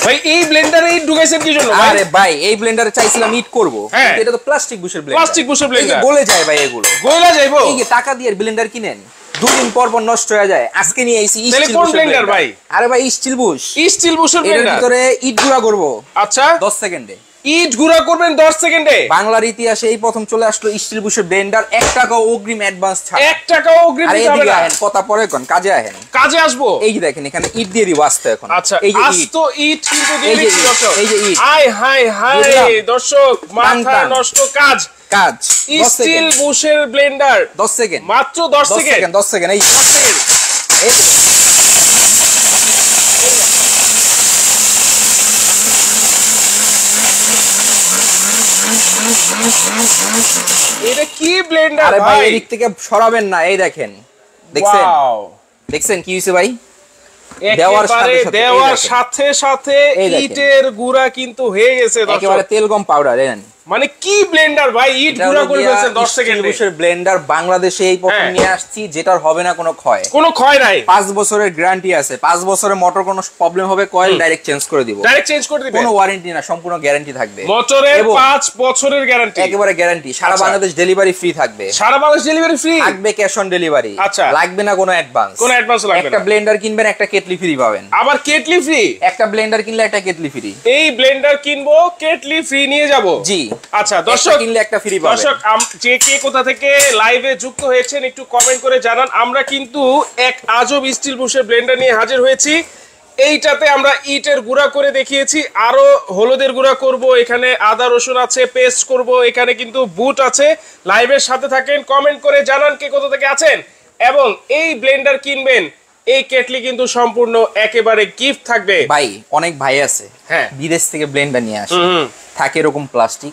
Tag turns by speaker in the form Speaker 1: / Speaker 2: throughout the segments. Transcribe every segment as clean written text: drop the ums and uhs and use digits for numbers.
Speaker 1: ভাই এই ব্লেন্ডারে ইট ঢুকাইছেন কি জন্য ভাই?
Speaker 2: আরে ভাই এই ব্লেন্ডারে চাইছিলাম ইট করব, কিন্তু এটা তো প্লাস্টিক বুশের ব্লেন্ডার।
Speaker 1: প্লাস্টিক বুশের ব্লেন্ডার
Speaker 2: গলে যায় ভাই, এগুলো
Speaker 1: গলে যাইবো।
Speaker 2: এই যে টাকা দিয়ে ব্লেন্ডার কিনেন, দুদিন পর পর নষ্ট হয়ে যায়। আজকে নিয়ে আইছি
Speaker 1: স্টিল বুশের ব্লেন্ডার ভাই।
Speaker 2: আরে ভাই স্টিল বুশ,
Speaker 1: স্টিল বুশের ব্লেন্ডার,
Speaker 2: এর ভিতরে ইট গুঁড়া করব।
Speaker 1: আচ্ছা
Speaker 2: 10 সেকেন্ডে
Speaker 1: ইট গুঁড়া করবেন 10 সেকেন্ডে।
Speaker 2: বাংলার ইতিহাসে এই প্রথম চলে আসলো স্টিল বুশের ব্লেন্ডার, 1 টাকা অগ্রিম অ্যাডভান্স ছাড়া।
Speaker 1: 1 টাকা অগ্রিম দিতে হবে না।
Speaker 2: আহেন কথা পরে কোন কাজে আহেন,
Speaker 1: কাজে আসবো।
Speaker 2: এই যে দেখেন এখানে ইট দিয়ে দিব আস্তে এখন।
Speaker 1: আচ্ছা
Speaker 2: এই যে
Speaker 1: আস্ত ইট কিন্তু দিয়ে দিচ্ছি দর্শক।
Speaker 2: এই যে ইট,
Speaker 1: হাই হাই হাই দর্শক, মাথা নষ্ট কাজ। স্টিল বুশের ব্লেন্ডার
Speaker 2: 10 সেকেন্ড,
Speaker 1: মাত্র 10 সেকেন্ড।
Speaker 2: 10 সেকেন্ড, এই 10 সেকেন্ড।
Speaker 1: এটা কি ব্লেন্ডার
Speaker 2: আরে ভাই
Speaker 1: ভাই?
Speaker 2: এদিক থেকে সরাবেন না, এই দেখেন, দেখছেন দেখছেন কি হইছে ভাই?
Speaker 1: দেওয়ার সাথে সাথে ইটের গুঁড়া কিন্তু হয়ে গেছে দর্শক,
Speaker 2: একেবারে তেল গম পাউডার। জানেন
Speaker 1: মানে কি ব্লেন্ডার ভাই? ইট গুঁড়া করে ফেলছেন 10 সেকেন্ডে।
Speaker 2: বুশের ব্লেন্ডার বাংলাদেশে এই প্রথম নিয়ে আসছি, যেটার হবে না কোনো ক্ষয়।
Speaker 1: কোনো ক্ষয় নাই।
Speaker 2: 5 বছরের গ্যারান্টি আছে। 5 বছরে মোটর কোনো প্রবলেম হবে, কয়েল ডাইরেক্ট চেঞ্জ করে দিব।
Speaker 1: ডাইরেক্ট চেঞ্জ করে দিবেন,
Speaker 2: কোনো ওয়ারেন্টি না, সম্পূর্ণ গ্যারান্টি থাকবে।
Speaker 1: মোটরের 5 বছরের গ্যারান্টি,
Speaker 2: একেবারে গ্যারান্টি। সারা বাংলাদেশ ডেলিভারি ফ্রি থাকবে।
Speaker 1: সারা বাংলাদেশ ডেলিভারি ফ্রি
Speaker 2: থাকবে, ক্যাশ অন ডেলিভারি।
Speaker 1: আচ্ছা,
Speaker 2: লাগবে না কোনো অ্যাডভান্স।
Speaker 1: কোনো অ্যাডভান্স লাগবে না।
Speaker 2: একটা ব্লেন্ডার কিনবেন, একটা কেটলি ফ্রি পাবেন।
Speaker 1: আবার কেটলি ফ্রি?
Speaker 2: একটা ব্লেন্ডার কিনলে একটা কেটলি ফ্রি।
Speaker 1: এই ব্লেন্ডার কিনবো, কেটলি ফ্রি নিয়ে যাব।
Speaker 2: জি
Speaker 1: আচ্ছা দর্শক,
Speaker 2: কিনলে একটা ফ্রি পাবেন।
Speaker 1: দর্শক যে কে কোথা থেকে লাইভে যুক্ত হয়েছেন একটু কমেন্ট করে জানান। আমরা কিন্তু এক আজব স্টিল বুশের ব্লেন্ডার নিয়ে হাজির হয়েছি। এইটাতে আমরা ইটের গুঁড়া করে দেখিয়েছি, আরো হলুদের গুঁড়া করব, এখানে আদা রসুন আছে, পেস্ট করব, এখানে কিন্তু বুট আছে। লাইভের সাথে থাকেন, কমেন্ট করে জানান কে কোথা থেকে আছেন, এবং এই ব্লেন্ডার কিনবেন, এই কেটলি কিন্তু সম্পূর্ণ একেবারে গিফট থাকবে।
Speaker 2: ভাই অনেক ভাই আছে
Speaker 1: হ্যাঁ
Speaker 2: বিদেশ থেকে ব্লেন্ডার নিয়ে আসে, থাকে এরকম প্লাস্টিক,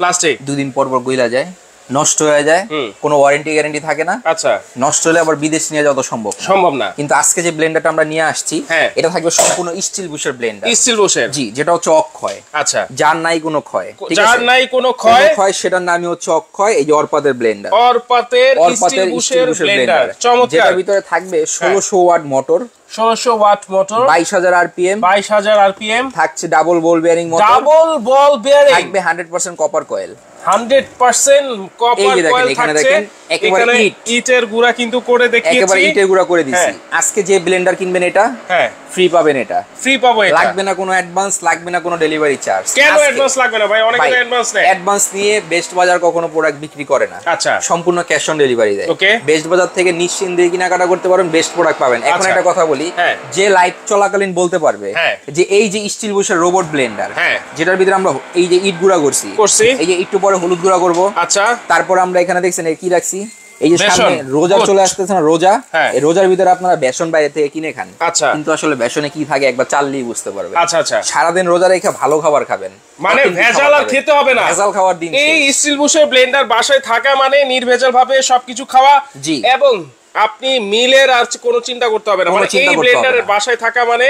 Speaker 2: দুদিন পর পর গইলা যায়, নষ্ট হয়ে যায়, কোনো ওয়ারেন্টি গ্যারান্টি থাকে না।
Speaker 1: আচ্ছা,
Speaker 2: নষ্ট হলে আবার বিদেশ নিয়ে যাওয়া তো সম্ভব না। কিন্তু আজকে যে ব্লেন্ডারটা আমরা নিয়ে আসছি, এটা থাকবে সম্পূর্ণ স্টিল বুশের ব্লেন্ডার।
Speaker 1: স্টিল বুশের,
Speaker 2: জি, যেটা হচ্ছে অক্ষয়।
Speaker 1: আচ্ছা,
Speaker 2: যার নাই কোনো ক্ষয়,
Speaker 1: যার নাই কোনো ক্ষয়,
Speaker 2: সেটার নামই হচ্ছে অক্ষয়। এই যে অরপাতের ব্লেন্ডার,
Speaker 1: অরপাতের স্টিল বুশের ব্লেন্ডার, চমৎকার।
Speaker 2: যেটার ভিতরে থাকবে 1600 watt motor,
Speaker 1: 1600 watt motor,
Speaker 2: 22000 RPM,
Speaker 1: 22000 RPM,
Speaker 2: থাকছে double ball bearing motor,
Speaker 1: double ball bearing,
Speaker 2: থাকবে 100% কপার কয়েল,
Speaker 1: 100% কপার কয়েল থাকছে। এখানে ইটের গুঁড়া কিন্তু করে দেখিয়েছি,
Speaker 2: একেবারে ইটের গুঁড়া করে দিয়েছি। আজকে যে ব্লেন্ডার কিনবেন এটা ফ্রি পাবেন। এটা
Speaker 1: ফ্রি পাবো, এটা
Speaker 2: লাগবে না কোনো অ্যাডভান্স, লাগবে না কোনো ডেলিভারি চার্জ।
Speaker 1: কেন অ্যাডভান্স লাগবে না ভাই? অনেকে অ্যাডভান্স নেয়।
Speaker 2: অ্যাডভান্স নিয়ে বেস্ট বাজার কখনো প্রোডাক্ট বিক্রি করে না।
Speaker 1: আচ্ছা,
Speaker 2: সম্পূর্ণ ক্যাশ অন ডেলিভারি দেয়।
Speaker 1: ওকে,
Speaker 2: বেস্ট বাজার থেকে নিশ্চিন্তে কেনাকাটা করতে পারেন, বেস্ট প্রোডাক্ট পাবেন। এখন একটা কথা বলি, যে লাইভ চলাকালীন বলতে পারবে যে এই যে স্টিল বুশের রোবট ব্লেন্ডার, যেটার ভিতরে আমরা এই যে ইট গুঁড়া করছি, এই যে একটু পরে হলুদ গুঁড়া করব। আচ্ছা, তারপর আমরা এখানে দেখছেন কি রাখছি, এই যে সামনে রোজা চলে আসতেছে না, রোজা, এই রোজার ভিতরে আপনারা বেসন বাইরে থেকে কিনে খান। আচ্ছা, কিন্তু আসলে বেসনে কি থাকে একবার চাললেই বুঝতে পারবেন। আচ্ছা আচ্ছা, সারাদিন রোজা রেখে ভালো খাবার খাবেন,
Speaker 1: মানে ভেজাল আর খেতে হবে না।
Speaker 2: ভেজাল খাওয়ার দিন
Speaker 1: এই স্টিল বুশের ব্লেন্ডার বাসায় থাকা মানে নির্ভেজাল ভাবে সবকিছু খাওয়া। জি, এবং আপনি মিলের আর কোনো চিন্তা করতে হবে না। মানে এই ব্লেন্ডারের বাসায় থাকা মানে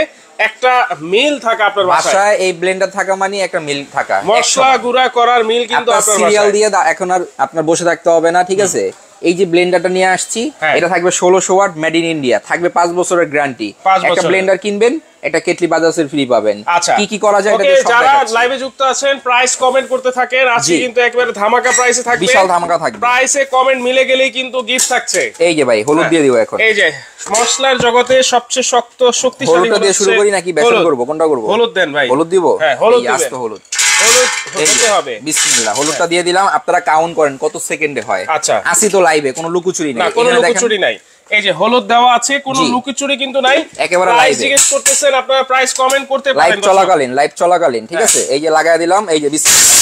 Speaker 1: একটা মিল থাকা আপনার বাসায়।
Speaker 2: এই ব্লেন্ডার থাকা মানে একটা মিল থাকা,
Speaker 1: মশলা গুঁড়া করার মিল কিন্তু আপনার
Speaker 2: সিরিয়াল দিয়ে এখন আর আপনার বসে থাকতে হবে না। ঠিক আছে, এই যে ব্লেন্ডারটা নিয়ে আসছি, এটা থাকবে 1600 ওয়াট, মেড ইন ইন্ডিয়া, থাকবে 5 বছরের গ্যারান্টি। একটা ব্লেন্ডার কিনবেন, একটা কেটলি বাজাজের ফ্রি পাবেন। আচ্ছা, কি কি করা যায় এটা সব
Speaker 1: যারা লাইভে যুক্ত আছেন প্রাইস কমেন্ট করতে থাকেন। আজকে কিন্তু একবারে ধামাকা প্রাইসে থাকবে,
Speaker 2: বিশাল ধামাকা থাকবে।
Speaker 1: প্রাইসে কমেন্ট মিলে গেলেই কিন্তু গিফট থাকছে।
Speaker 2: এই যে ভাই হলুদ দিয়ে দিব এখন।
Speaker 1: এই যে মশলার জগতে সবচেয়ে শক্তিশালী
Speaker 2: হলুদটা দিয়ে শুরু করি নাকি বেসন করব, কোনটা করব?
Speaker 1: হলুদ দেন ভাই।
Speaker 2: হলুদ দিব?
Speaker 1: হ্যাঁ, হলুদ দিবেন।
Speaker 2: আস্ত হলুদ
Speaker 1: হতে হবে।
Speaker 2: বিসমিল্লাহ, হলুদটা দিয়ে দিলাম। আপনারা কাউন্ট করেন কত সেকেন্ডে হয়। আচ্ছা, আসি তো লাইভে, কোনো লুকোচুরি নাই,
Speaker 1: কোনো লুকোচুরি নাই। এই যে হলুদ দেওয়া আছে, কোনো লুকোচুরি কিন্তু নাই, একেবারে লাইভ। জিজ্ঞেস করতেছেন আপনারা, প্রাইস কমেন্ট করতে পারেন
Speaker 2: লাইভ চলাকালীন। ঠিক আছে, এই যে লাগায় দিলাম, এই যে বিসমিল্লাহ।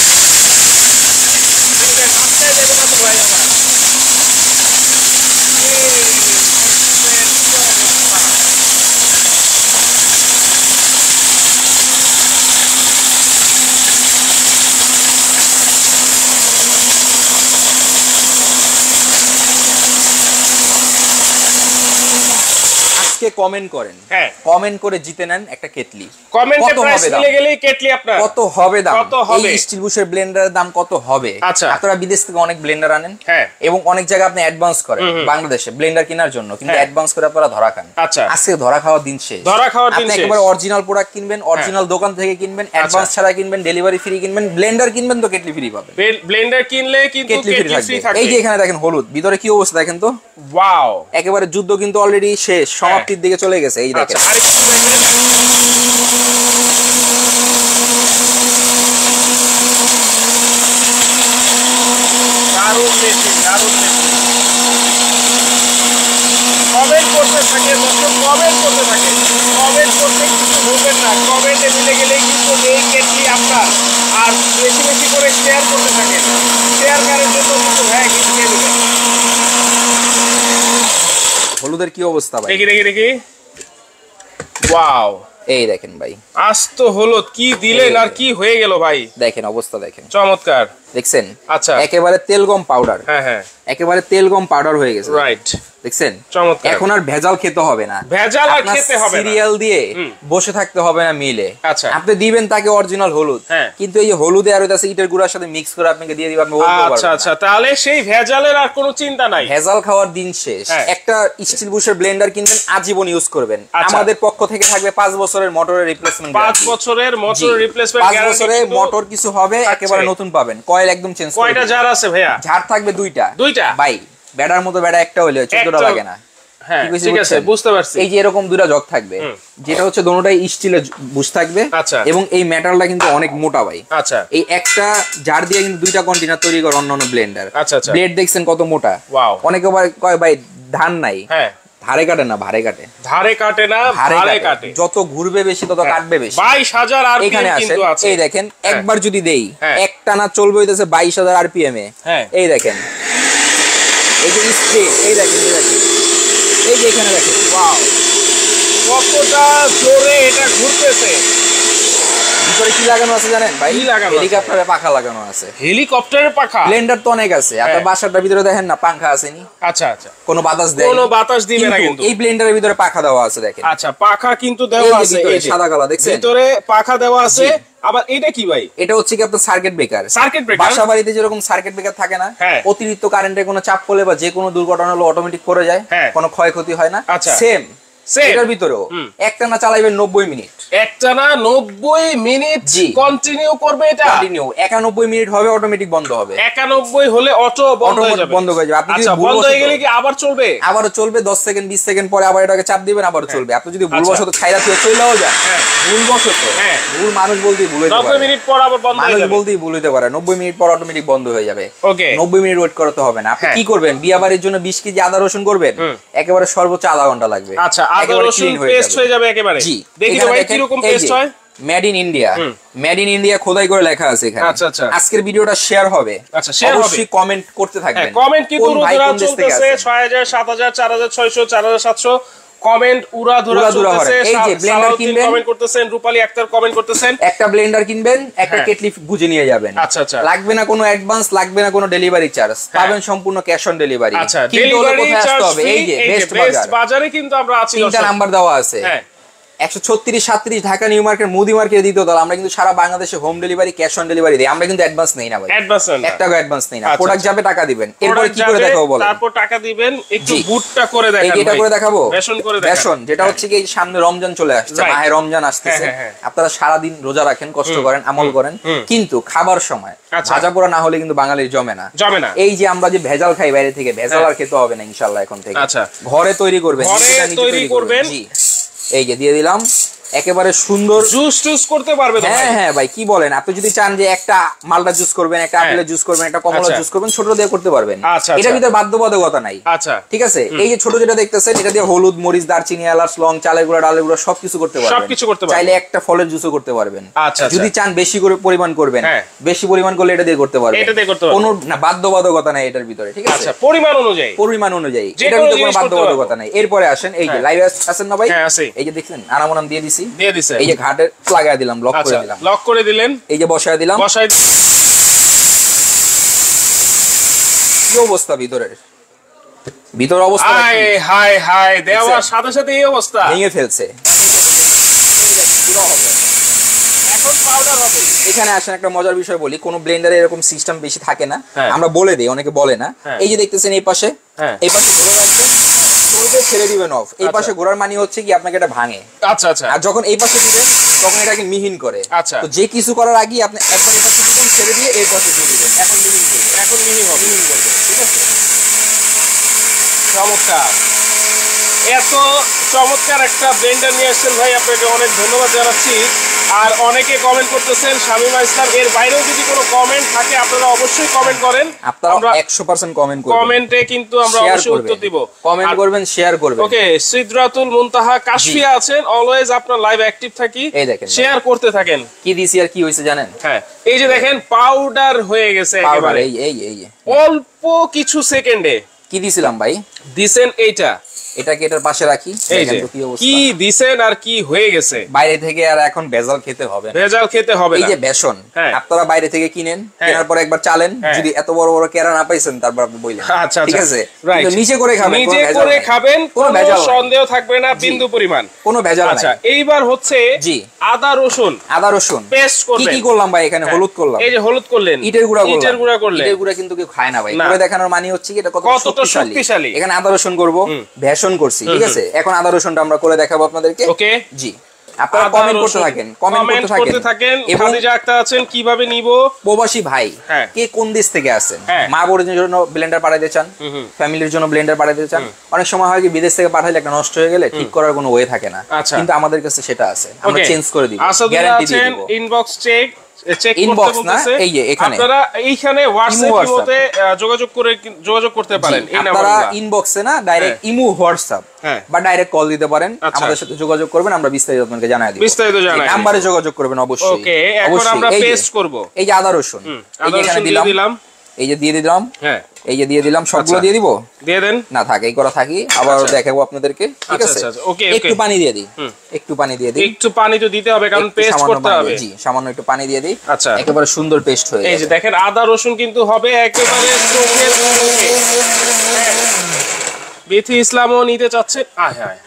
Speaker 2: আজকে কমেন্ট করেন,
Speaker 1: হ্যাঁ
Speaker 2: কমেন্ট করে জিতে নেন একটা কেটলি।
Speaker 1: কমেন্টে প্রাইস মিলে গেলেই কেটলি আপনার
Speaker 2: কত হবে দাম,
Speaker 1: কত হবে
Speaker 2: এই স্টিল বুশের ব্লেন্ডারের দাম কত হবে?
Speaker 1: আচ্ছা
Speaker 2: আপনারা বিদেশ থেকে অনেক ব্লেন্ডার আনেন,
Speaker 1: হ্যাঁ
Speaker 2: এবং অনেক জায়গায় আপনি অ্যাডভান্স করেন বাংলাদেশে ব্লেন্ডার কেনার জন্য, কিন্তু অ্যাডভান্স করে আপনারা ধরা খান।
Speaker 1: আচ্ছা
Speaker 2: আজকে ধরা খাওয়ার দিন শেষ,
Speaker 1: ধরা খাওয়ার দিন শেষ।
Speaker 2: আপনি একেবারে অরিজিনাল প্রোডাক্ট কিনবেন, অরিজিনাল দোকান থেকে কিনবেন, অ্যাডভান্স ছাড়া কিনবেন, ডেলিভারি ফ্রি কিনবেন, ব্লেন্ডার কিনবেন তো কেটলি ফ্রি পাবেন।
Speaker 1: ব্লেন্ডার কিনলে কিন্তু কেটলি ফ্রি থাকবে।
Speaker 2: এই যে এখানে দেখেন হলুদ, ভিতরে কি অবস্থা দেখেন তো,
Speaker 1: ওয়াও
Speaker 2: একেবারে যুদ্ধ কিন্তু অলরেডি শেষ, সমাপ্তির দিকে চলে গেছে। এই দেখেন
Speaker 1: দারুণ মেশিন, দারুণ মেশিন। কমেন্ট করতে থাকে দর্শক, কমেন্ট করতে থাকে, কমেন্ট করতে কিছু ভুলবেন না, কমেন্টে মিলে গেলেই কিন্তু এই কেটলি আপনার। আর বেশি বেশি করে শেয়ার করতে থাকেন, শেয়ার করার জন্য কিন্তু হ্যাঁ কিন্তু দিয়ে দিবেন।
Speaker 2: হলুদের কি অবস্থা ভাই,
Speaker 1: দেখি দেখি দেখি, ওয়াও
Speaker 2: এই দেখেন ভাই
Speaker 1: আস্ত হলুদ, কি দিলেন আর কি হয়ে গেল ভাই,
Speaker 2: দেখেন অবস্থা দেখেন,
Speaker 1: চমৎকার
Speaker 2: দেখছেন?
Speaker 1: আচ্ছা
Speaker 2: একেবারে তেলগম পাউডার,
Speaker 1: হ্যাঁ হ্যাঁ
Speaker 2: একেবারে তেলগম পাউডার হয়ে গেছে,
Speaker 1: রাইট
Speaker 2: দেখছেন?
Speaker 1: চমৎকার।
Speaker 2: এখন আর ভেজাল খেতে হবে না,
Speaker 1: ভেজাল আর খেতে হবে না,
Speaker 2: সিরিয়াল দিয়ে বসে থাকতে হবে না মিলে।
Speaker 1: আচ্ছা
Speaker 2: আপনি দিবেন তাকে অরিজিনাল হলুদ, কিন্তু এই হলুদে আর ওইটা ইটের গুঁড়ার সাথে মিক্স করে আপনাকে দিয়ে দিবেন।
Speaker 1: আচ্ছা আচ্ছা, তাহলে সেই ভেজালের আর কোনো চিন্তা নাই,
Speaker 2: ভেজাল খাওয়ার দিন শেষ। একটা স্টিল বুশের ব্লেন্ডার কিনবেন, আজীবন ইউজ করবেন, আমাদের পক্ষ থেকে থাকবে 5 বছরের মোটরের রিপ্লেসমেন্ট,
Speaker 1: 5 বছরের মোটর রিপ্লেসমেন্ট গ্যারান্টি।
Speaker 2: 5 বছরে মোটর কিছু হবে একেবারে নতুন পাবেন, কয়েল একদম চেঞ্জ করে।
Speaker 1: কয়টা জার আছে ভাইয়া?
Speaker 2: ঝাড় থাকবে দুইটা ভাই, ব্যাডার মতো ব্যাডা একটা হইলে 14টা লাগে না।
Speaker 1: হ্যাঁ ঠিক আছে, বুঝতে পারছি।
Speaker 2: এই যে এরকম দুটো জগ থাকবে, যেটা হচ্ছে দোনোটাই স্টিলের বুশ থাকবে, এবং এই মেটালটা কিন্তু অনেক মোটা ভাই।
Speaker 1: আচ্ছা,
Speaker 2: এই একটা জার দিয়ে কিন্তু দুইটা কন্টেইনার তৈরি করে অন্যান্য ব্লেন্ডার।
Speaker 1: আচ্ছা আচ্ছা,
Speaker 2: ব্লেড দেখছেন কত মোটা,
Speaker 1: ওয়াও।
Speaker 2: অনেকে কয় ভাই ধান নাই, হ্যাঁ ধারে কাটে না, ভারে কাটে,
Speaker 1: ধারে কাটে না ভারে কাটে,
Speaker 2: যত ঘুরবে বেশি তত কাটবে বেশি।
Speaker 1: 22,000 আরপিএম কিন্তু আছে।
Speaker 2: এই দেখেন একবার যদি দেই একটানা চলবে হইতেছে 22,000 আরপিএম এ। এই দেখেন এই যে স্ট্রেট, এই দেখেন এই দেখেন এই যে এখানে দেখেন, ওয়াও
Speaker 1: কতটা জোরে এটা ঘুরতেছে।
Speaker 2: ভিতরে কি লাগানো আছে জানেন ভাই? হেলিকপ্টারের পাখা লাগানো আছে।
Speaker 1: হেলিকপ্টারের পাখা?
Speaker 2: ব্লেন্ডার তো অনেক আছে, আপনার বাসাটার ভিতরে দেখেন না পাখা আসেনি।
Speaker 1: আচ্ছা আচ্ছা,
Speaker 2: কোনো বাতাস দেয়,
Speaker 1: কোনো বাতাস দিবে না, কিন্তু
Speaker 2: এই ব্লেন্ডারের ভিতরে পাখা দেওয়া আছে দেখেন।
Speaker 1: আচ্ছা, পাখা কিন্তু দেওয়া আছে,
Speaker 2: এই যে সাদা কালো দেখছেন,
Speaker 1: ভিতরে পাখা দেওয়া আছে। আবার এটা কি ভাই?
Speaker 2: এটা হচ্ছে কি আপনার সার্কিট ব্রেকার।
Speaker 1: সার্কিট ব্রেকার
Speaker 2: বাসা বাড়িতে যেরকম সার্কিট ব্রেকার থাকে না, অতিরিক্ত কারেন্টের কোনো চাপ পড়লে বা যে কোনো দুর্ঘটনা হলে অটোমেটিক করে যায়, কোনো ক্ষয়ক্ষতি হয় না। সেম এটার ভিতরেও একটানা চালাইবেন 90 মিনিট,
Speaker 1: একটানা 90 মিনিট কন্টিনিউ করবে এটা,
Speaker 2: কন্টিনিউ 91 মিনিট হবে, অটোমেটিক বন্ধ হবে।
Speaker 1: 91 হলে অটো বন্ধ হয়ে যাবে,
Speaker 2: বন্ধ হয়ে যাবে। আপনি যদি
Speaker 1: বন্ধ হয়ে গেলে কি আবার চলবে?
Speaker 2: আবারও চলবে, 10 সেকেন্ড 20 সেকেন্ড পরে আবার এটাকে চাপ দিবেন, আবার চলবে। আপনি যদি ভুলবশত ছাইরা দিয়ে চলেও যান, ভুলবশত, ভুল মানুষ বলতেই ভুল হইতে পারে,
Speaker 1: 90 মিনিট পর আবার বন্ধ হয়ে যাবে,
Speaker 2: মানুষ বলতেই ভুল হইতে পারে। 90 মিনিট পর অটোমেটিক বন্ধ হয়ে যাবে।
Speaker 1: ওকে,
Speaker 2: 90 মিনিট ওয়েট করতে হবে না। আপনি কি করবেন, বিয়া বাড়ির জন্য 20 কেজি আদা রসুন করবেন, একেবারে সর্বোচ্চ আধা ঘন্টা লাগবে।
Speaker 1: আচ্ছা, আদা রসুন পেস্ট হয়ে যাবে একেবারে।
Speaker 2: জি,
Speaker 1: দেখি তো ভাই কি রকম পেস্ট হয়।
Speaker 2: Made in India, made in India খোদাই করে লেখা আছে এখানে।
Speaker 1: আচ্ছা আচ্ছা,
Speaker 2: আজকের ভিডিওটা শেয়ার হবে,
Speaker 1: আচ্ছা শেয়ার হবে,
Speaker 2: অবশ্যই কমেন্ট করতে থাকবেন।
Speaker 1: কমেন্ট কিন্তু উড়াধুরা চলতেছে, 6000 7000 4600 4700 কমেন্ট উড়াধুরা চলতেছে।
Speaker 2: এই যে ব্লেন্ডার কিনবেন
Speaker 1: কমেন্ট করতেছেন, রূপালী আক্তার কমেন্ট করতেছেন।
Speaker 2: একটা ব্লেন্ডার কিনবেন, একটা কেটলি বুঝে নিয়ে যাবেন।
Speaker 1: আচ্ছা আচ্ছা,
Speaker 2: লাগবে না কোনো অ্যাডভান্স, লাগবে না কোনো ডেলিভারি চার্জ, পাবেন সম্পূর্ণ ক্যাশ অন ডেলিভারি।
Speaker 1: আচ্ছা, ডেলিভারি চার্জ ফ্রি। এই যে বেস্ট বাজারে কিন্তু আমরা আছি,
Speaker 2: তিনটা নাম্বার দেওয়া আছে, 136 37 ঢাকা নিউ মার্কেট মুদি মার্কেট দ্বিতীয় তলা। আমরা কিন্তু সারা বাংলাদেশে home delivery cash on delivery দেই, আমরা কিন্তু অ্যাডভান্স নেই না ভাই, একটা অ্যাডভান্স নেই না। প্রোডাক্ট যাবে টাকা দিবেন, এরপর কি করে দেখাবো বলেন?
Speaker 1: তারপর টাকা দিবেন, একটু বুটটা করে দেখান ভাই।
Speaker 2: এটা করে দেখাবো,
Speaker 1: বেশন করে দেখান।
Speaker 2: বেশন যেটা হচ্ছে কি সামনে রমজান চলে আসছে, মাহে রমজান আসতেছে, আপনারা সারা দিন রোজা রাখেন, কষ্ট করেন, আমল করেন, কিন্তু খাবার সময় ভাজা পোড়া না হলে কিন্তু বাঙালির জমে না। এই যে আমরা যে ভেজাল খাই বাইরে থেকে, ভেজাল আর খেতে হবে না ইনশাআল্লাহ এখন থেকে।
Speaker 1: আচ্ছা,
Speaker 2: ঘরে তৈরি করবেন,
Speaker 1: তৈরি করবেন।
Speaker 2: জি, এই যে দিয়ে দিলাম, একেবারে সুন্দর
Speaker 1: জুস করতে পারবে তো।
Speaker 2: হ্যাঁ হ্যাঁ ভাই, কি বলেন? আপনি যদি চান যে একটা মালটা জুস করবেন, একটা আপেলের জুস করবেন, একটা কমলা জুস করবেন, ছোট দিয়ে করতে পারবেন। এটার ভিতরে বাধ্যবাধকতা নাই। আচ্ছা, ঠিক আছে। এই যে ছোট যেটা দেখতেছেন, এটা দিয়ে হলুদ, মরিচ, দারচিনি, এলাচ, লং, চালের গুঁড়া, ডালের গুঁড়া সবকিছু করতে পারবেন, সবকিছু করতে পারবেন। চাইলে একটা ফলের জুসও করতে পারবেন। আচ্ছা, যদি চান বেশি করে পরিমাণ করবেন, বেশি পরিমাণ করলে এটা দিয়ে করতে পারবেন, কোনো না বাধ্যবাধকতা নাই এটার ভিতরে, ঠিক আছে।
Speaker 1: আচ্ছা, পরিমাণ অনুযায়ী
Speaker 2: এটার ভিতরে কোনো বাধ্যবাধকতা নাই। এরপরে আসেন, এই যে লাইভ আছেন না ভাই, এই যে দেখলেন আনামনাম দিয়ে দিছি, এই যে ঘাটে লাগায় দিলাম, লক করে দিলাম,
Speaker 1: লক করে দিলেন,
Speaker 2: এই যে বসায় দিলাম, কি অবস্থা ভিতরের ভিতর অবস্থা
Speaker 1: হাই হাই হাই, দেওয়ার সাথে সাথে এই অবস্থা,
Speaker 2: ভেঙে ফেলছে।
Speaker 1: এখন পাউডার হবে।
Speaker 2: এখানে আসেন একটা মজার বিষয় বলি, কোন ব্লেন্ডারে এরকম সিস্টেম বেশি থাকে না, আমরা বলে দিই, অনেকে বলে না। এই যে দেখতেছেন এই পাশে, এই পাশে ঘোরা রাখবেন, ছেড়ে দিবেন অফ। এই পাশে ঘোরার মানে হচ্ছে কি আপনাকে এটা ভাঙে।
Speaker 1: আচ্ছা আচ্ছা।
Speaker 2: আর যখন এই পাশে দিবেন তখন এটাকে মিহিন করে।
Speaker 1: আচ্ছা।
Speaker 2: তো যে কিছু করার আগে আপনি একবার এই পাশে দিবেন, ছেড়ে দিয়ে এই পাশে দিয়ে দিবেন, এখন মিহিন করবে,
Speaker 1: এখন মিহিন হবে,
Speaker 2: মিহিন করবে, ঠিক আছে?
Speaker 1: চমৎকার, এত চমৎকার একটা ব্লেন্ডার নিয়ে আসছেন ভাই, আপনাকে অনেক ধন্যবাদ জানাচ্ছি। আর অনেকে কমেন্ট করতেছেন শামিমা ইসলাম, এর বাইরেও যদি কোনো কমেন্ট থাকে আপনারা অবশ্যই কমেন্ট করেন,
Speaker 2: আপনারা 100% কমেন্ট করবেন,
Speaker 1: কমেন্টে কিন্তু আমরা অবশ্যই উত্তর দিব।
Speaker 2: কমেন্ট করবেন, শেয়ার করবেন।
Speaker 1: ওকে, সিদরাতুল মুনতাহা কাশফিয়া আছেন, অলওয়েজ আপনার লাইভ অ্যাক্টিভ থাকি,
Speaker 2: এই দেখেন
Speaker 1: শেয়ার করতে থাকেন।
Speaker 2: কি দিছি আর কি হইছে জানেন?
Speaker 1: হ্যাঁ, এই যে দেখেন পাউডার হয়ে গেছে একেবারে,
Speaker 2: এই
Speaker 1: অল্প কিছু সেকেন্ডে।
Speaker 2: কি দিছিলাম ভাই?
Speaker 1: দিছেন এইটা,
Speaker 2: এটাকে এটার পাশে রাখি, দেখেন তো কি অবস্থা।
Speaker 1: কি দিছেন আর কি হয়ে গেছে।
Speaker 2: বাইরে থেকে আর এখন ভেজাল খেতে হবে না,
Speaker 1: ভেজাল খেতে হবে না।
Speaker 2: এই যে বেসন আপনারা বাইরে থেকে কিনেন, কেনার পর একবার চালেন, যদি এত বড় বড় কেরা না পাইছেন তারপর আপনি বইলেন,
Speaker 1: আচ্ছা
Speaker 2: ঠিক আছে?
Speaker 1: কিন্তু
Speaker 2: নিচে করে খাবেন,
Speaker 1: নিজে করে খাবেন, কোনো সন্দেহ থাকবে না বিন্দু পরিমাণ,
Speaker 2: কোনো ভেজাল নাই।
Speaker 1: আচ্ছা, এইবার হচ্ছে
Speaker 2: জি
Speaker 1: আদা রসুন
Speaker 2: পেস্ট করবেন। কি করলাম ভাই? এখানে হলুদ করলাম,
Speaker 1: এই যে হলুদ করলেন,
Speaker 2: ইটের গুঁড়া করলেন।
Speaker 1: ইটের
Speaker 2: গুঁড়া কিন্তু কেউ খায় না ভাই, করে দেখানোর মানে হচ্ছে কি এটা কতটা শক্তিশালী। এখানে আদা রসুন করব, বেসন করছি, ঠিক আছে? এখন আদা রসুনটা আমরা করে দেখাবো আপনাদেরকে।
Speaker 1: ওকে,
Speaker 2: জি, আপনারা কমেন্ট করতে থাকেন।
Speaker 1: এবং খাদিজা আক্তার আছেন, কিভাবে নিব?
Speaker 2: প্রবাসী ভাই কে কোন দেশ থেকে আছেন, মা বোনের জন্য ব্লেন্ডার পাঠাতে চান, ফ্যামিলির জন্য ব্লেন্ডার পাঠাতে চান, অনেক সময় হয় কি বিদেশ থেকে পাঠাইলে একটা নষ্ট হয়ে গেলে ঠিক করার কোনো ওয়ে থাকে না, কিন্তু আমাদের কাছে সেটা আছে, আমরা চেঞ্জ করে দিব, গ্যারান্টি দিয়ে দিব।
Speaker 1: ইনবক্স চেক
Speaker 2: ইনবক্স না, এই যে এখানে
Speaker 1: আপনারা এইখানে হোয়াটসঅ্যাপে যোগাযোগ করতে পারেন।
Speaker 2: আপনারা ইনবক্সে না, ডাইরেক্ট ইমো হোয়াটসঅ্যাপ বা ডাইরেক্ট কল দিতে পারেন, আমাদের সাথে যোগাযোগ করবেন, আমরা বিস্তারিত আপনাকে জানাই দিব। নাম্বারে যোগাযোগ করবেন অবশ্যই।
Speaker 1: ওকে, এখন আমরা পেস্ট করব।
Speaker 2: এই যে আদা রসুন, এই যে এখানে দিলাম, এই যে দিয়ে দিলাম,
Speaker 1: হ্যাঁ
Speaker 2: এই যে দিয়ে দিলাম, সবগুলো দিয়ে দিব,
Speaker 1: দিয়ে দেন
Speaker 2: না থাকে এই করা থাকি, আবার দেখাবো আপনাদেরকে, ঠিক আছে?
Speaker 1: ওকে,
Speaker 2: একটু পানি দিয়ে দিই, একটু পানি দিয়ে দিই,
Speaker 1: একটু পানি তো দিতে হবে কারণ পেস্ট করতে হবে।
Speaker 2: জি, সামান্য একটু পানি দিয়ে দিই,
Speaker 1: আচ্ছা,
Speaker 2: একেবারে সুন্দর পেস্ট হয়ে যাবে।
Speaker 1: এই যে দেখেন আদা রসুন কিন্তু হবে একেবারে চোখের মুখে। বিথি ইসলামও নিতে চাচ্ছে, আয় আয়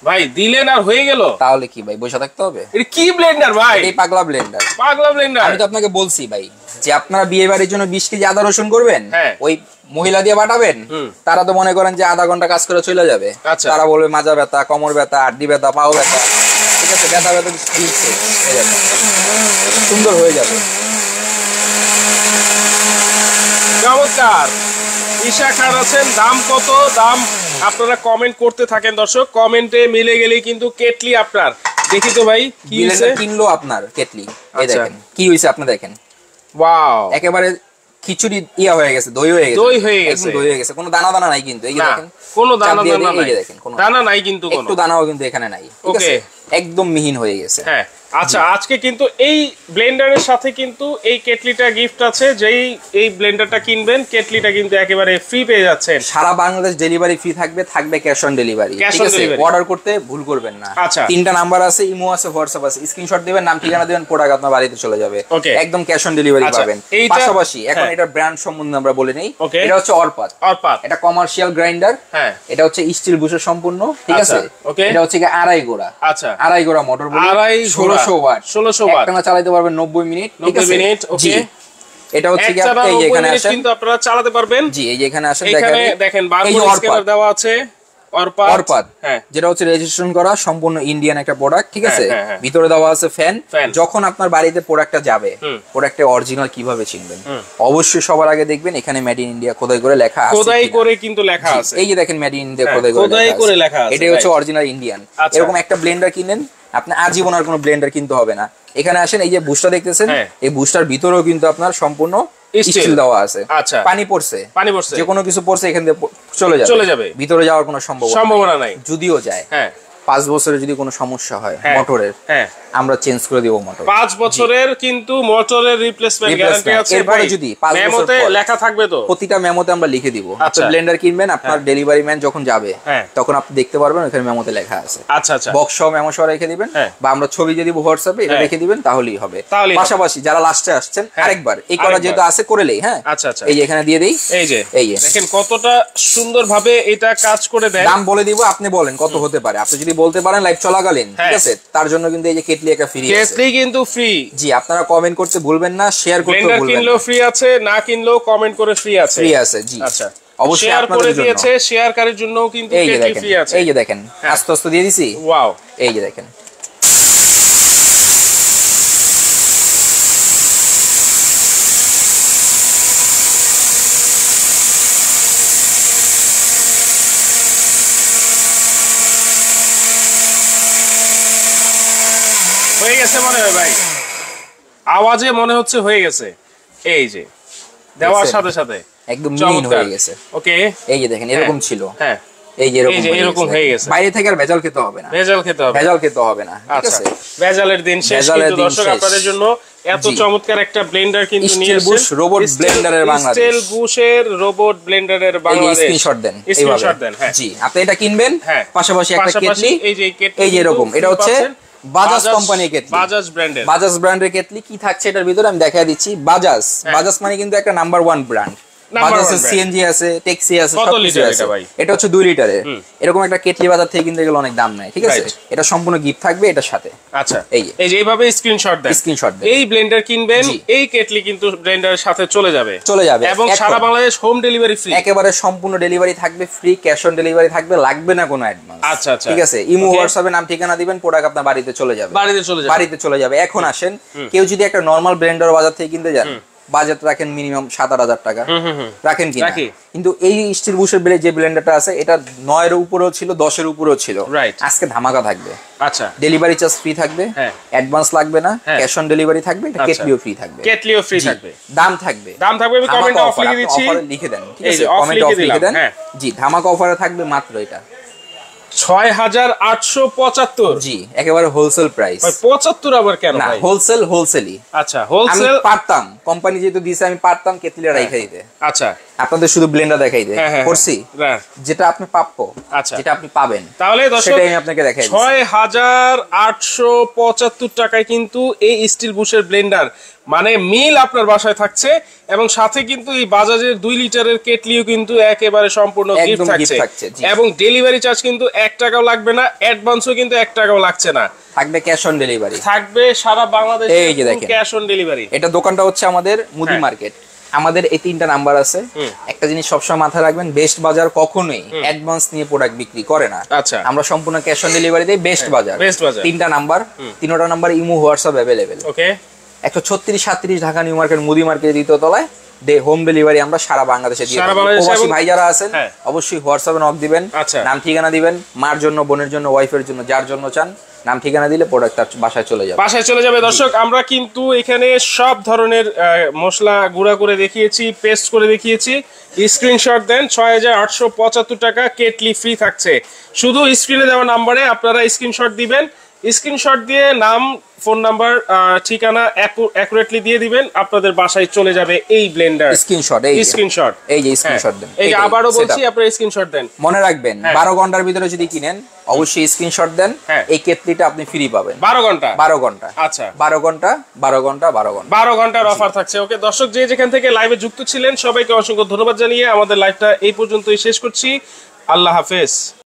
Speaker 1: ভাই দিলেন আর হয়ে গেল,
Speaker 2: তাহলে কি ভাই বসে থাকতে হবে?
Speaker 1: এটা কি ব্লেন্ডার ভাই?
Speaker 2: এই পাগলা ব্লেন্ডার,
Speaker 1: পাগলা ব্লেন্ডার।
Speaker 2: আমি তো আপনাকে বলছি ভাই যে আপনারা বিয়ে বাড়ির জন্য 20 কেজি আদা রসুন করবেন, ওই মহিলা দিয়ে বাটাবেন, তারা তো মনে করেন যে আধা ঘন্টা কাজ করে চলে যাবে, তারা বলবে মাজা ব্যথা, কোমর ব্যথা, আড্ডি ব্যথা, পাও ব্যথা, ঠিক আছে? ব্যথা ব্যথা সুন্দর হয়ে যাবে।
Speaker 1: চমৎকার। ঈশা খান আছেন, দাম কত? দাম আপনারা কমেন্ট করতে থাকেন দর্শক, কমেন্টে মিলে গেলেই কিন্তু কেটলি আপনার। দেখি তো ভাই কি হইছে,
Speaker 2: কিনলো আপনার কেটলি, এই দেখেন কি হইছে, আপনি দেখেন,
Speaker 1: ওয়াও,
Speaker 2: একেবারে খিচুড়ি ইয়া হয়ে গেছে, দই হয়ে গেছে, কোনো দানা দানা নাই কিন্তু, এই যে দেখেন
Speaker 1: কোনো দানা দানা নাই,
Speaker 2: দেখেন কোনো
Speaker 1: দানা নাই কিন্তু,
Speaker 2: একটু দানাও কিন্তু এখানে নাই, ঠিক আছে? একদম মিহিন হয়ে গেছে।
Speaker 1: হ্যাঁ, আচ্ছা, আজকে কিন্তু এই ব্লেন্ডারের সাথে কিন্তু এই কেটলিটা গিফট আছে, যেই এই ব্লেন্ডারটা কিনবেন কেটলিটা কিন্তু একেবারে ফ্রি পেয়ে যাচ্ছেন।
Speaker 2: সারা বাংলাদেশ ডেলিভারি ফ্রি থাকবে, ক্যাশ অন ডেলিভারি, ঠিক আছে? অর্ডার করতে ভুল করবেন না।
Speaker 1: আচ্ছা,
Speaker 2: 3টা নাম্বার আছে, ইমো আছে, হোয়াটসঅ্যাপ আছে, স্ক্রিনশট দিবেন, নাম ঠিকানা দিবেন, প্রোডাক্ট আপনার বাড়িতে চলে যাবে, একদম ক্যাশ অন ডেলিভারি পাবেন। পাশাপাশি এখন এটা ব্র্যান্ড সম্বন্ধে আমরা বলে নেই, এটা হচ্ছে অরপাত, এটা কমার্শিয়াল গ্রাইন্ডার, এটা হচ্ছে স্টিল বুশের সম্পূর্ণ, ঠিক আছে? এটা হচ্ছে আড়াই গোড়া,
Speaker 1: আচ্ছা,
Speaker 2: আড়াই গোড়া মোটর, 1600 ওয়াট, 1600 ওয়াট, একটানা চালাতে পারবেন 90 মিনিট, ঠিক আছে?
Speaker 1: ওকে,
Speaker 2: এটা হচ্ছে কি আপনি এই এখানে আসেন
Speaker 1: কিন্তু আপনারা চালাতে পারবেন।
Speaker 2: জি, এই যে এখানে আসেন,
Speaker 1: দেখেন বারকোড স্ক্যানার দেওয়া আছে,
Speaker 2: অরপাত, যেটা হচ্ছে রেজিস্ট্রেশন করা সম্পূর্ণ ইন্ডিয়ান একটা প্রোডাক্ট, ঠিক আছে? ভিতরে দেওয়া আছে ফ্যান। যখন আপনার বাড়িতে প্রোডাক্টটা যাবে, প্রোডাক্টটা অরিজিনাল কিভাবে চিনবেন? অবশ্যই সবার আগে দেখবেন এখানে মেড ইন ইন্ডিয়া খোদাই করে লেখা আছে,
Speaker 1: খোদাই করে কিন্তু লেখা আছে,
Speaker 2: এই যে দেখেন মেড ইন ইন্ডিয়া খোদাই করে লেখা আছে, এটাই হচ্ছে অরিজিনাল ইন্ডিয়ান। এরকম একটা ব্লেন্ডার কিনেন, আপনি আজীবন আর কোনো ব্লেন্ডার কিনতে হবে না। এখানে আসেন, এই যে বুস্টার দেখতেছেন, এই বুস্টার ভিতরেও কিন্তু আপনার সম্পূর্ণ স্টিল দেওয়া আছে, পানি পড়ছে, যে কোনো কিছু পড়ছে এখান থেকে চলে যাবে, ভিতরে যাওয়ার কোনো সম্ভাবনা নাই, যদিও যায় 5 বছরে যদি কোনো সমস্যা হয় মোটরের, আমরা চেঞ্জ করে দিব মোটর।
Speaker 1: 5 বছরের কিন্তু মোটরের রিপ্লেসমেন্ট গ্যারান্টি আছে।
Speaker 2: এরপরে যদি 5 বছর
Speaker 1: মেমোতে লেখা থাকবে তো,
Speaker 2: প্রতিটা মেমোতে আমরা লিখে দিব। আপনি ব্লেন্ডার কিনবেন, আপনার ডেলিভারি ম্যান যখন যাবে তখন আপনি দেখতে পারবেন ওখানে মেমোতে লেখা আছে।
Speaker 1: আচ্ছা আচ্ছা,
Speaker 2: বক্স সহ মেমো সহ রেখে দিবেন, বা আমরা ছবি যদি হোয়াটসঅ্যাপে এটা রেখে দিবেন তাহলেই হবে। পাশাপাশি যারা লাস্টে আসছেন আরেকবার এই করা যেহেতু আছে করেলেই, হ্যাঁ
Speaker 1: আচ্ছা আচ্ছা,
Speaker 2: এই যে এখানে দিয়ে দেই, এই যে
Speaker 1: দেখেন কতটা সুন্দরভাবে এটা কাজ করে দেয়।
Speaker 2: দাম বলে দিব, আপনি বলেন কত হতে পারে। আপনি যদি বলতে পারেন লাইভ চলাকালীন, ঠিক আছে, তার জন্য কিন্তু এই যে কেটলি একটা ফ্রি আছে।
Speaker 1: কেটলি কিন্তু ফ্রি।
Speaker 2: জি, আপনারা কমেন্ট করতে ভুলবেন না, শেয়ার করতে ভুলবেন না।
Speaker 1: কিনলেও ফ্রি আছে, না কিনলেও কমেন্ট করে ফ্রি আছে।
Speaker 2: ফ্রি আছে, জি
Speaker 1: আচ্ছা,
Speaker 2: অবশ্যই
Speaker 1: শেয়ার
Speaker 2: আপনাদের
Speaker 1: করে
Speaker 2: জন্য
Speaker 1: দিয়েছে, শেয়ারকারীর জন্যও কিন্তু কেটলি ফ্রি আছে।
Speaker 2: এই যে দেখেন আস্তে আস্তে দিয়ে দিছি,
Speaker 1: ওয়াও,
Speaker 2: এই যে দেখেন
Speaker 1: হয়ে গেছে মনে হয় ভাই, আওয়াজে মনে হচ্ছে হয়ে গেছে। এই যে দেওয়ার সাথে সাথে
Speaker 2: একদম মিন হয়ে গেছে।
Speaker 1: ওকে,
Speaker 2: এই যে দেখেন এরকম ছিল,
Speaker 1: হ্যাঁ
Speaker 2: এই যে
Speaker 1: এরকম হয়ে গেছে।
Speaker 2: বাইরে থেকে আর ভেজাল খেতে হবে না,
Speaker 1: ভেজাল খেতে হবে না, ঠিক আছে। ভেজালের দিন শেষ, কিন্তু দর্শক আপনাদের জন্য এত চমৎকার একটা ব্লেন্ডার কিন্তু নিয়ে এসেছে।
Speaker 2: বুশ রোবট ব্লেন্ডারের বাংলাদেশ,
Speaker 1: স্টিল বুশের রোবট ব্লেন্ডারের বাংলাদেশ।
Speaker 2: স্ক্রিনশট দেন,
Speaker 1: স্ক্রিনশট দেন, হ্যাঁ
Speaker 2: জি। আপনি এটা কিনবেন, পাশাপাশি একটা কেটলি, এই যে এরকম, এটা হচ্ছে বাজাজ কোম্পানির কেটলি, বাজাজ ব্র্যান্ডের কেটলি। কি থাকছে এটার ভিতরে আমি দেখাই দিচ্ছি। বাজাজ মানে কিন্তু একটা নাম্বার 1 ব্র্যান্ড। বাজাজের সিএনজি আছে, ট্যাক্সি আছে, সব কিছু আছে। এটা হচ্ছে 2 লিটারের। এরকম একটা কেটলি বাজার থেকে কিনতে গেলে অনেক দাম নেয়, ঠিক আছে। এটা সম্পূর্ণ গিফট থাকবে এটার সাথে।
Speaker 1: আচ্ছা, এই যে এইভাবে স্ক্রিনশট দেন, এই ব্লেন্ডার কিনবেন, এই কেটলি কিন্তু ব্লেন্ডারের সাথে চলে যাবে এবং সারা বাংলাদেশ হোম ডেলিভারি ফ্রি।
Speaker 2: একেবারে সম্পূর্ণ ডেলিভারি থাকবে, ফ্রি ক্যাশ অন ডেলিভারি থাকবে, লাগবে না কোনো অ্যাডভান্স।
Speaker 1: আচ্ছা আচ্ছা,
Speaker 2: ঠিক আছে। ইমো হোয়াটসঅ্যাপে নাম ঠিকানা দিবেন, প্রোডাক্ট আপনার বাড়িতে চলে যাবে, বাড়িতে চলে যাবে। এখন আসেন, কেউ যদি একটা নরমাল ব্লেন্ডার বাজার থেকে কিনতে যান, বাজেট রাখেন মিনিমাম 7-8 টাকা রাখেন কিনা, কিন্তু এই স্টিল বুশের যে ব্লেন্ডারটা আছে এটা 9 এর উপরেও ছিল, 10 এর উপরেও ছিল। আজকে ধামাকা থাকবে।
Speaker 1: আচ্ছা,
Speaker 2: ডেলিভারি চার্জ ফ্রি থাকবে, অ্যাডভান্স লাগবে না, ক্যাশ অন ডেলিভারি থাকবে, এটা কেটলিও ফ্রি থাকবে, দাম থাকবে আমি কমেন্ট অফ লিখে দিচ্ছি, লিখে দেন, ঠিক আছে, কমেন্ট অফ লিখে দেন। জি, ধামাকা অফারে থাকবে মাত্র এটা
Speaker 1: 6875।
Speaker 2: জি, একেবারে হোলসেল প্রাইস।
Speaker 1: 75 আবার কেন ভাই?
Speaker 2: হোলসেলই।
Speaker 1: আচ্ছা, হোলসেল
Speaker 2: আমি পারতাম, কোম্পানি যেহেতু দিয়েছে আমি পারতাম কেটলিটা রাইখা দিতে।
Speaker 1: আচ্ছা,
Speaker 2: আপনাদের শুধু ব্লেন্ডার দেখাই দেয় করছি, যেটা আপনি প্রাপ্য, যেটা আপনি পাবেন,
Speaker 1: তাহলে দর্শক
Speaker 2: সেটাই আমি আপনাকে দেখাই।
Speaker 1: 6875 টাকায় কিন্তু এই স্টিল বুশের ব্লেন্ডার, মানে মিল আপনার বাসায় থাকছে, এবং সাথে কিন্তু এই বাজাজের 2 লিটারের কেটলিও কিন্তু একেবারে সম্পূর্ণ গিফট থাকছে, এবং ডেলিভারি চার্জ কিন্তু 1 টাকাও লাগবে না, অ্যাডভান্সও কিন্তু 1 টাকাও লাগছে না,
Speaker 2: থাকবে ক্যাশ অন ডেলিভারি,
Speaker 1: থাকবে সারা বাংলাদেশে
Speaker 2: এই যে দেখেন
Speaker 1: ক্যাশ অন ডেলিভারি।
Speaker 2: এটা দোকানটা হচ্ছে আমাদের মুদি মার্কেট। আমাদের এই 3টা নাম্বার আছে। একটা জিনিস সবসময় মাথায় রাখবেন, বেস্ট বাজার কখনোই অ্যাডভান্স নিয়ে প্রোডাক্ট বিক্রি করে না।
Speaker 1: আচ্ছা,
Speaker 2: আমরা সম্পূর্ণ ক্যাশ অন ডেলিভারি দেই। বেস্ট বাজার 3টা নাম্বার, 3টা নাম্বার ইমো হোয়াটসঅ্যাপ अवेलेबल।
Speaker 1: ওকে,
Speaker 2: 136-37 ঢাকা নিউ মার্কেট মুদি মার্কেট দ্বিতীয় তলায় হোম ডেলিভারি আমরা সারা বাংলাদেশে দিয়ে থাকি। প্রবাসী ভাই যারা আছেন অবশ্যই হোয়াটসঅ্যাপে নক দিবেন, নাম ঠিকানা দিবেন, মার জন্য, বোনের জন্য, ওয়াইফের জন্য, যার জন্য চান নাম ঠিকানা দিলে প্রোডাক্ট তার বাসায় চলে যাবে। দর্শক, আমরা কিন্তু এখানে সব ধরনের মশলা গুঁড়া করে দেখিয়েছি, পেস্ট করে দেখিয়েছি। স্ক্রিনশট দেন, 6875 টাকা কেটলি ফ্রি থাকছে। শুধু স্ক্রিনে দেওয়া নাম্বারে আপনারা স্ক্রিনশট দিবেন, স্ক্রিনশট দিয়ে নাম, ফোন নাম্বার, ঠিকানা অ্যাকুরেটলি দিয়ে দিবেন, আপনাদের বাসায় চলে যাবে এই ব্লেন্ডার। স্ক্রিনশট এই যে স্ক্রিনশট দেন, এই যে আবারও বলছি আপনারা স্ক্রিনশট দেন। মনে রাখবেন 12 ঘন্টার ভিতরে যদি কিনেন অবশ্যই স্ক্রিনশট দেন, এই কেটলিটা আপনি ফ্রি পাবেন। 12 ঘন্টা। আচ্ছা, 12 ঘন্টার অফার থাকছে। ওকে দর্শক, যে যেখান থেকে লাইভে যুক্ত ছিলেন সবাইকে অসংখ্য ধন্যবাদ জানিয়ে আমাদের লাইভটা এই পর্যন্তই শেষ করছি। আল্লাহ হাফেজ।